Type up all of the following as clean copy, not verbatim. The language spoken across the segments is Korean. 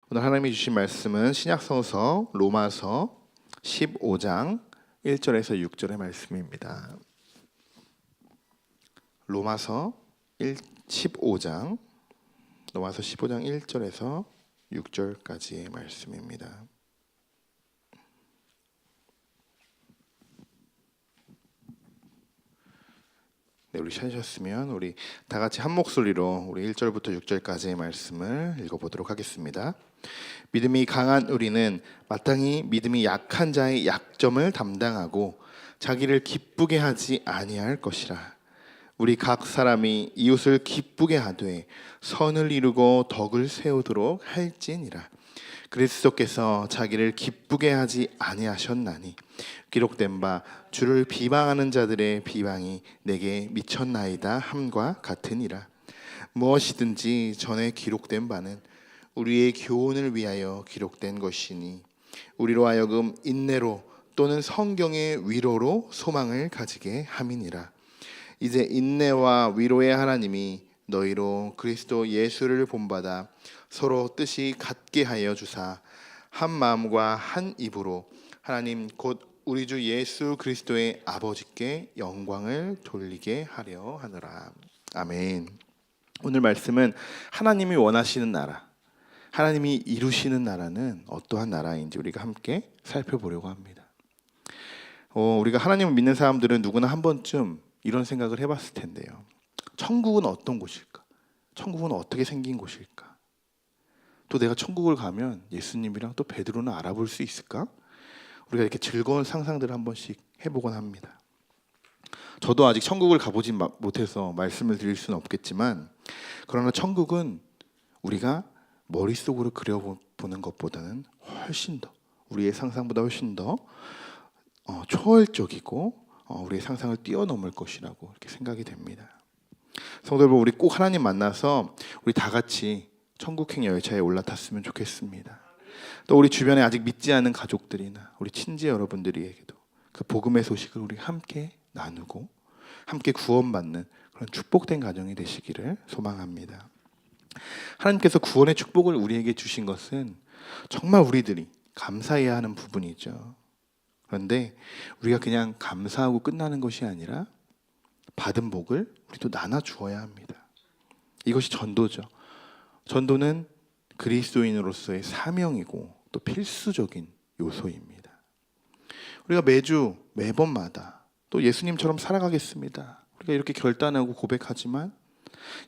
오늘 하나님이 주신 말씀은 신약성서 로마서 15장 1절에서 6절의 말씀입니다. 로마서 15장 1절에서 6절까지의 말씀입니다. 네, 우리 찾으셨으면 우리 다 같이 한 목소리로 우리 1절부터 6절까지의 말씀을 읽어보도록 하겠습니다. 믿음이 강한 우리는 마땅히 믿음이 약한 자의 약점을 담당하고 자기를 기쁘게 하지 아니할 것이라. 우리 각 사람이 이웃을 기쁘게 하되 선을 이루고 덕을 세우도록 할지니라. 그리스도께서 자기를 기쁘게 하지 아니하셨나니 기록된 바 주를 비방하는 자들의 비방이 내게 미쳤나이다 함과 같으니라. 무엇이든지 전에 기록된 바는 우리의 교훈을 위하여 기록된 것이니 우리로 하여금 인내로 또는 성경의 위로로 소망을 가지게 함이니라. 이제 인내와 위로의 하나님이 너희로 그리스도 예수를 본받아 서로 뜻이 같게 하여 주사 한 마음과 한 입으로 하나님 곧 우리 주 예수 그리스도의 아버지께 영광을 돌리게 하려 하노라. 아멘. 오늘 말씀은 하나님이 원하시는 나라, 하나님이 이루시는 나라는 어떠한 나라인지 우리가 함께 살펴보려고 합니다. 우리가 하나님을 믿는 사람들은 누구나 한 번쯤 이런 생각을 해봤을 텐데요. 천국은 어떤 곳일까? 천국은 어떻게 생긴 곳일까? 또 내가 천국을 가면 예수님이랑 또 베드로는 알아볼 수 있을까? 우리가 이렇게 즐거운 상상들을 한 번씩 해보곤 합니다. 저도 아직 천국을 가보지 못해서 말씀을 드릴 수는 없겠지만, 그러나 천국은 우리가 머릿속으로 그려보는 것보다는 훨씬 더, 우리의 상상보다 훨씬 더 초월적이고 우리의 상상을 뛰어넘을 것이라고 이렇게 생각이 됩니다. 성도 여러분, 우리 꼭 하나님 만나서 우리 다 같이 천국행 열차에 올라탔으면 좋겠습니다. 또 우리 주변에 아직 믿지 않은 가족들이나 우리 친지 여러분들에게도 그 복음의 소식을 우리 함께 나누고 함께 구원받는 그런 축복된 가정이 되시기를 소망합니다. 하나님께서 구원의 축복을 우리에게 주신 것은 정말 우리들이 감사해야 하는 부분이죠. 그런데 우리가 그냥 감사하고 끝나는 것이 아니라 받은 복을 우리도 나눠 주어야 합니다. 이것이 전도죠. 전도는 그리스도인으로서의 사명이고 또 필수적인 요소입니다. 우리가 매번마다 또 예수님처럼 살아가겠습니다, 우리가 이렇게 결단하고 고백하지만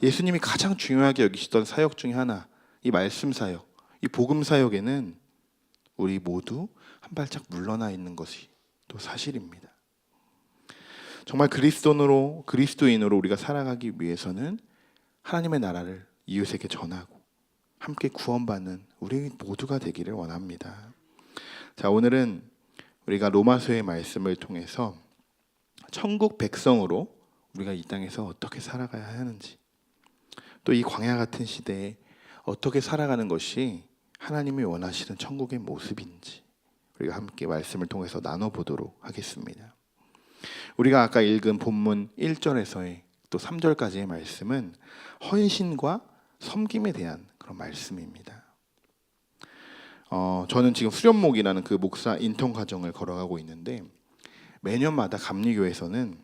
예수님이 가장 중요하게 여기시던 사역 중에 하나, 이 말씀 사역, 이 복음 사역에는 우리 모두 한 발짝 물러나 있는 것이 또 사실입니다. 정말 그리스도인으로 우리가 살아가기 위해서는 하나님의 나라를 이웃에게 전하고 함께 구원받는 우리 모두가 되기를 원합니다. 자, 오늘은 우리가 로마서의 말씀을 통해서 천국 백성으로 우리가 이 땅에서 어떻게 살아가야 하는지, 또 이 광야 같은 시대에 어떻게 살아가는 것이 하나님이 원하시는 천국의 모습인지 우리가 함께 말씀을 통해서 나눠보도록 하겠습니다. 우리가 아까 읽은 본문 1절에서의 또 3절까지의 말씀은 헌신과 섬김에 대한 그런 말씀입니다. 저는 지금 수련목이라는 그 목사 인턴 과정을 걸어가고 있는데, 매년마다 감리교에서는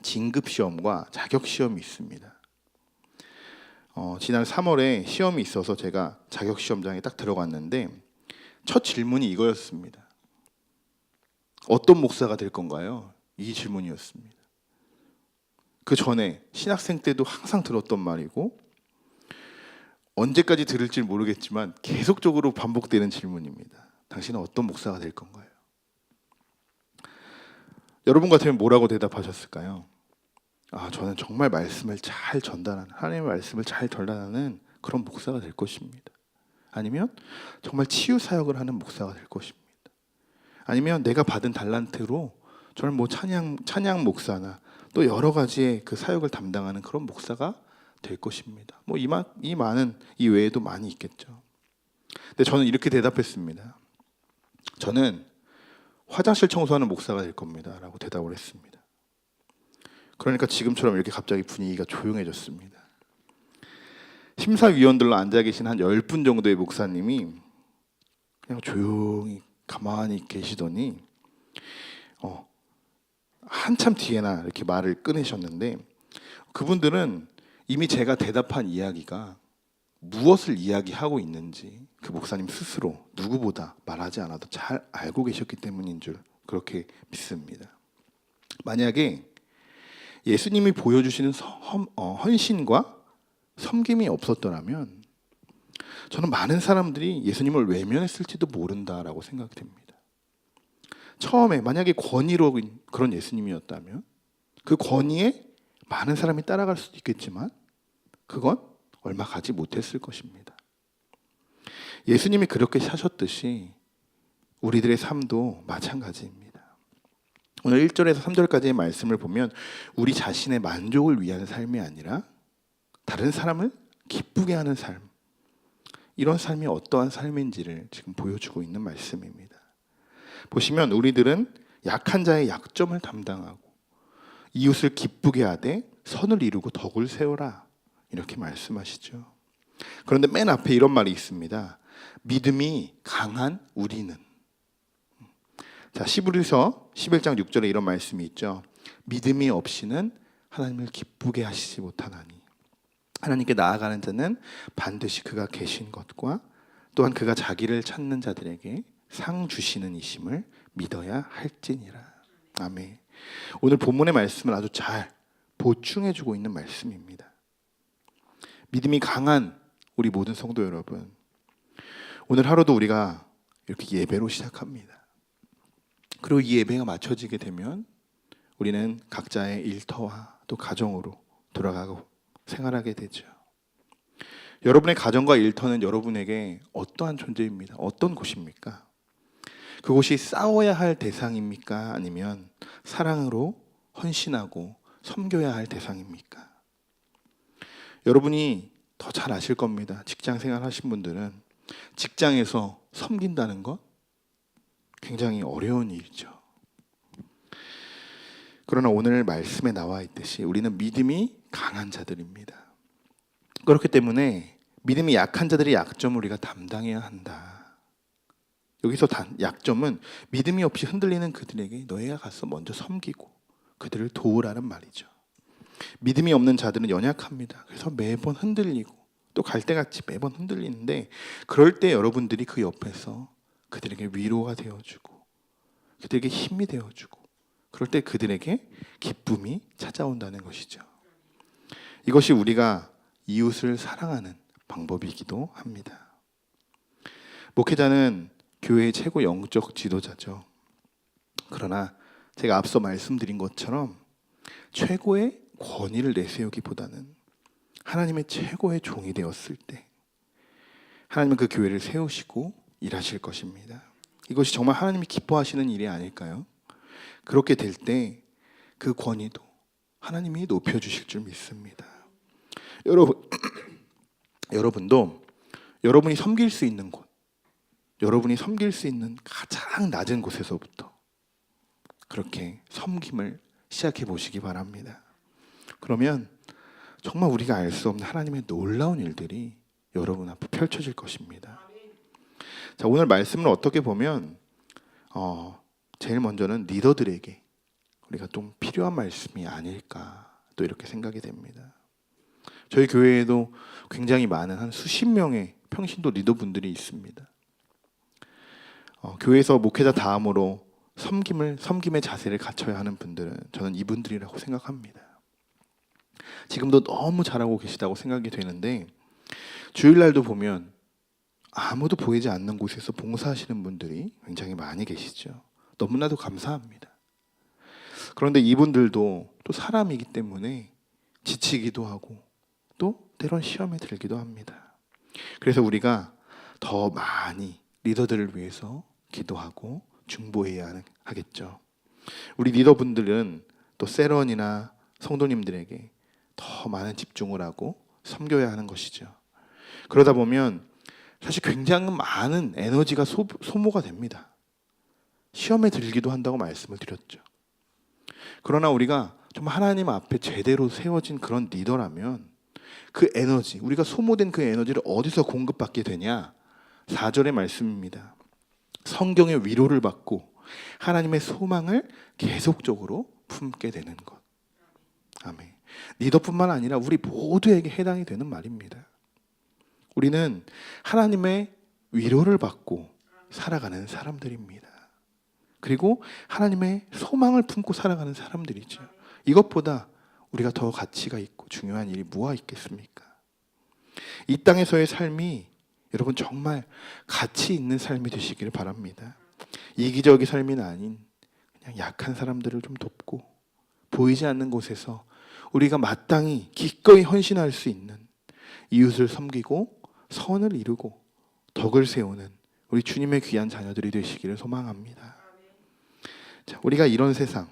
진급시험과 자격시험이 있습니다. 지난 3월에 시험이 있어서 제가 자격시험장에 딱 들어갔는데 첫 질문이 이거였습니다. 어떤 목사가 될 건가요? 이 질문이었습니다. 그 전에 신학생 때도 항상 들었던 말이고 언제까지 들을지 모르겠지만 계속적으로 반복되는 질문입니다. 당신은 어떤 목사가 될 건가요? 여러분 같으면 뭐라고 대답하셨을까요? 저는 정말 말씀을 잘 전달하는, 하나님의 말씀을 잘 전달하는 그런 목사가 될 것입니다. 아니면 정말 치유 사역을 하는 목사가 될 것입니다. 아니면 내가 받은 달란트로 저는 찬양 목사나 또 여러 가지의 그 사역을 담당하는 그런 목사가 될 것입니다. 이 많은 이 외에도 많이 있겠죠. 근데 저는 이렇게 대답했습니다. 저는 화장실 청소하는 목사가 될 겁니다라고 대답을 했습니다. 그러니까 지금처럼 이렇게 갑자기 분위기가 조용해졌습니다. 심사위원들로 앉아 계신 한 10분 정도의 목사님이 그냥 조용히 가만히 계시더니 한참 뒤에나 이렇게 말을 꺼내셨는데, 그분들은 이미 제가 대답한 이야기가 무엇을 이야기하고 있는지 그 목사님 스스로 누구보다 말하지 않아도 잘 알고 계셨기 때문인 줄 그렇게 믿습니다. 만약에 예수님이 보여주시는 헌신과 섬김이 없었더라면 저는 많은 사람들이 예수님을 외면했을지도 모른다라고 생각이 됩니다. 처음에 만약에 권위로 그런 예수님이었다면 그 권위에 많은 사람이 따라갈 수도 있겠지만 그건 얼마 가지 못했을 것입니다. 예수님이 그렇게 사셨듯이 우리들의 삶도 마찬가지입니다. 오늘 1절에서 3절까지의 말씀을 보면 우리 자신의 만족을 위한 삶이 아니라 다른 사람을 기쁘게 하는 삶, 이런 삶이 어떠한 삶인지를 지금 보여주고 있는 말씀입니다. 보시면 우리들은 약한 자의 약점을 담당하고 이웃을 기쁘게 하되 선을 이루고 덕을 세워라, 이렇게 말씀하시죠. 그런데 맨 앞에 이런 말이 있습니다. 믿음이 강한 우리는. 자, 히브리서 11장 6절에 이런 말씀이 있죠. 믿음이 없이는 하나님을 기쁘게 하시지 못하나니 하나님께 나아가는 자는 반드시 그가 계신 것과 또한 그가 자기를 찾는 자들에게 상 주시는 이심을 믿어야 할지니라. 아멘. 오늘 본문의 말씀을 아주 잘 보충해주고 있는 말씀입니다. 믿음이 강한 우리 모든 성도 여러분, 오늘 하루도 우리가 이렇게 예배로 시작합니다. 그리고 이 예배가 마쳐지게 되면 우리는 각자의 일터와 또 가정으로 돌아가고 생활하게 되죠. 여러분의 가정과 일터는 여러분에게 어떠한 존재입니다. 어떤 곳입니까? 그곳이 싸워야 할 대상입니까? 아니면 사랑으로 헌신하고 섬겨야 할 대상입니까? 여러분이 더 잘 아실 겁니다. 직장 생활 하신 분들은 직장에서 섬긴다는 것 굉장히 어려운 일이죠. 그러나 오늘 말씀에 나와 있듯이 우리는 믿음이 강한 자들입니다. 그렇기 때문에 믿음이 약한 자들의 약점을 우리가 담당해야 한다. 여기서 약점은 믿음이 없이 흔들리는 그들에게 너희가 가서 먼저 섬기고 그들을 도우라는 말이죠. 믿음이 없는 자들은 연약합니다. 그래서 매번 흔들리고 또 갈대같이 매번 흔들리는데, 그럴 때 여러분들이 그 옆에서 그들에게 위로가 되어주고 그들에게 힘이 되어주고 그럴 때 그들에게 기쁨이 찾아온다는 것이죠. 이것이 우리가 이웃을 사랑하는 방법이기도 합니다. 목회자는 교회의 최고 영적 지도자죠. 그러나 제가 앞서 말씀드린 것처럼 최고의 권위를 내세우기보다는 하나님의 최고의 종이 되었을 때 하나님은 그 교회를 세우시고 일하실 것입니다. 이것이 정말 하나님이 기뻐하시는 일이 아닐까요? 그렇게 될 때 그 권위도 하나님이 높여주실 줄 믿습니다. 여러분도 여러분이 섬길 수 있는 곳, 여러분이 섬길 수 있는 가장 낮은 곳에서부터 그렇게 섬김을 시작해 보시기 바랍니다. 그러면 정말 우리가 알 수 없는 하나님의 놀라운 일들이 여러분 앞에 펼쳐질 것입니다. 자, 오늘 말씀을 어떻게 보면 제일 먼저는 리더들에게 우리가 좀 필요한 말씀이 아닐까 또 이렇게 생각이 됩니다. 저희 교회에도 굉장히 많은 한 수십 명의 평신도 리더분들이 있습니다. 교회에서 목회자 다음으로 섬김의 자세를 갖춰야 하는 분들은 저는 이분들이라고 생각합니다. 지금도 너무 잘하고 계시다고 생각이 되는데, 주일날도 보면 아무도 보이지 않는 곳에서 봉사하시는 분들이 굉장히 많이 계시죠. 너무나도 감사합니다. 그런데 이분들도 또 사람이기 때문에 지치기도 하고 또 때론 시험에 들기도 합니다. 그래서 우리가 더 많이 리더들을 위해서 기도하고 중보해야 하겠죠. 우리 리더분들은 또 세런이나 성도님들에게 더 많은 집중을 하고 섬겨야 하는 것이죠. 그러다 보면 사실 굉장히 많은 에너지가 소모가 됩니다. 시험에 들기도 한다고 말씀을 드렸죠. 그러나 우리가 정말 하나님 앞에 제대로 세워진 그런 리더라면 그 에너지, 우리가 소모된 그 에너지를 어디서 공급받게 되냐? 4절의 말씀입니다. 성경의 위로를 받고 하나님의 소망을 계속적으로 품게 되는 것. 아멘. 리더뿐만 아니라 우리 모두에게 해당이 되는 말입니다. 우리는 하나님의 위로를 받고 살아가는 사람들입니다. 그리고 하나님의 소망을 품고 살아가는 사람들이죠. 이것보다 우리가 더 가치가 있고 중요한 일이 뭐가 있겠습니까? 이 땅에서의 삶이 여러분 정말 가치 있는 삶이 되시기를 바랍니다. 이기적인 삶이 아닌 그냥 약한 사람들을 좀 돕고 보이지 않는 곳에서 우리가 마땅히 기꺼이 헌신할 수 있는, 이웃을 섬기고 선을 이루고 덕을 세우는 우리 주님의 귀한 자녀들이 되시기를 소망합니다. 자, 우리가 이런 세상,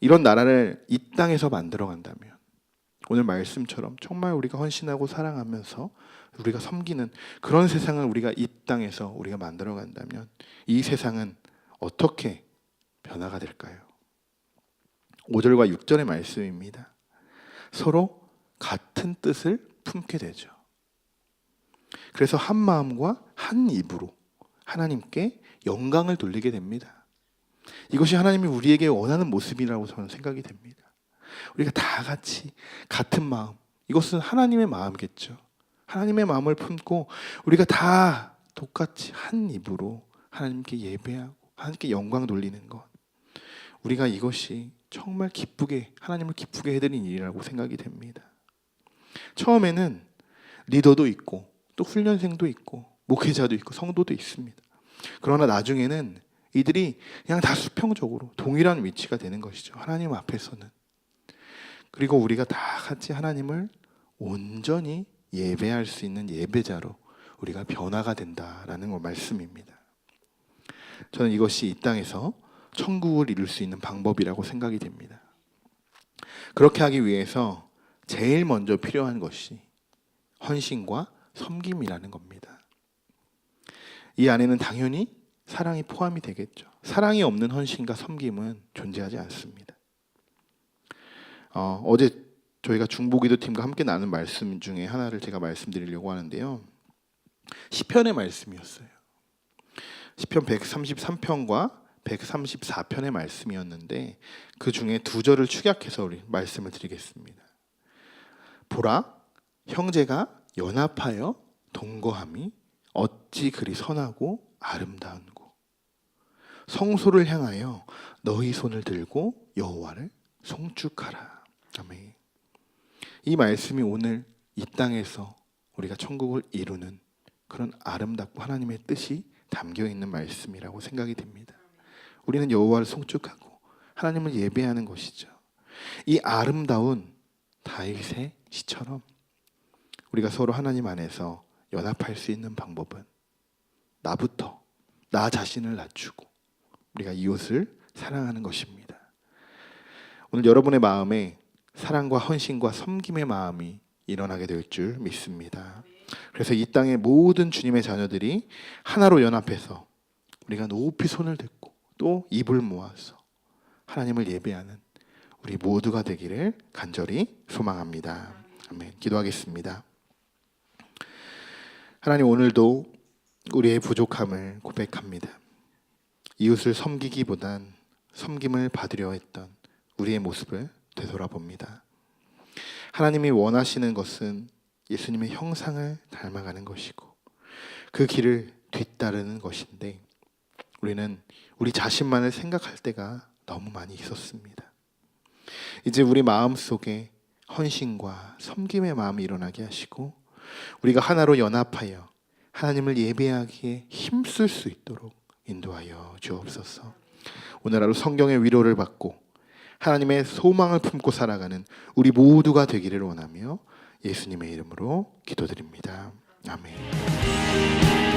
이런 나라를 이 땅에서 만들어 간다면 오늘 말씀처럼 정말 우리가 헌신하고 사랑하면서 우리가 섬기는 그런 세상을 우리가 이 땅에서 우리가 만들어 간다면 이 세상은 어떻게 변화가 될까요? 5절과 6절의 말씀입니다. 서로 같은 뜻을 품게 되죠. 그래서 한 마음과 한 입으로 하나님께 영광을 돌리게 됩니다. 이것이 하나님이 우리에게 원하는 모습이라고 저는 생각이 됩니다. 우리가 다 같이 같은 마음, 이것은 하나님의 마음이겠죠. 하나님의 마음을 품고 우리가 다 똑같이 한 입으로 하나님께 예배하고 하나님께 영광 돌리는 것, 우리가 이것이 정말 기쁘게, 하나님을 기쁘게 해드린 일이라고 생각이 됩니다. 처음에는 리더도 있고 또 훈련생도 있고 목회자도 있고 성도도 있습니다. 그러나 나중에는 이들이 그냥 다 수평적으로 동일한 위치가 되는 것이죠. 하나님 앞에서는. 그리고 우리가 다 같이 하나님을 온전히 예배할 수 있는 예배자로 우리가 변화가 된다라는 말씀입니다. 저는 이것이 이 땅에서 천국을 이룰 수 있는 방법이라고 생각이 됩니다. 그렇게 하기 위해서 제일 먼저 필요한 것이 헌신과 섬김이라는 겁니다. 이 안에는 당연히 사랑이 포함이 되겠죠. 사랑이 없는 헌신과 섬김은 존재하지 않습니다. 어제 저희가 중보기도팀과 함께 나눈 말씀 중에 하나를 제가 말씀드리려고 하는데요. 시편의 말씀이었어요. 시편 133편과 134편의 말씀이었는데 그 중에 2절을 축약해서 우리 말씀을 드리겠습니다. 보라, 형제가 연합하여 동거함이 어찌 그리 선하고 아름다운고, 성소를 향하여 너희 손을 들고 여호와를 송축하라. 아멘. 이 말씀이 오늘 이 땅에서 우리가 천국을 이루는 그런 아름답고 하나님의 뜻이 담겨 있는 말씀이라고 생각이 됩니다. 우리는 여호와를 송축하고 하나님을 예배하는 것이죠. 이 아름다운 다윗의 시처럼 우리가 서로 하나님 안에서 연합할 수 있는 방법은 나부터, 나 자신을 낮추고 우리가 이웃을 사랑하는 것입니다. 오늘 여러분의 마음에 사랑과 헌신과 섬김의 마음이 일어나게 될 줄 믿습니다. 그래서 이 땅의 모든 주님의 자녀들이 하나로 연합해서 우리가 높이 손을 들고 또 입을 모아서 하나님을 예배하는 우리 모두가 되기를 간절히 소망합니다. 아멘. 기도하겠습니다. 하나님, 오늘도 우리의 부족함을 고백합니다. 이웃을 섬기기보단 섬김을 받으려 했던 우리의 모습을 되돌아봅니다. 하나님이 원하시는 것은 예수님의 형상을 닮아가는 것이고 그 길을 뒤따르는 것인데 우리는 우리 자신만을 생각할 때가 너무 많이 있었습니다. 이제 우리 마음속에 헌신과 섬김의 마음이 일어나게 하시고 우리가 하나로 연합하여 하나님을 예배하기에 힘쓸 수 있도록 인도하여 주옵소서. 오늘 하루 성경의 위로를 받고 하나님의 소망을 품고 살아가는 우리 모두가 되기를 원하며 예수님의 이름으로 기도드립니다. 아멘.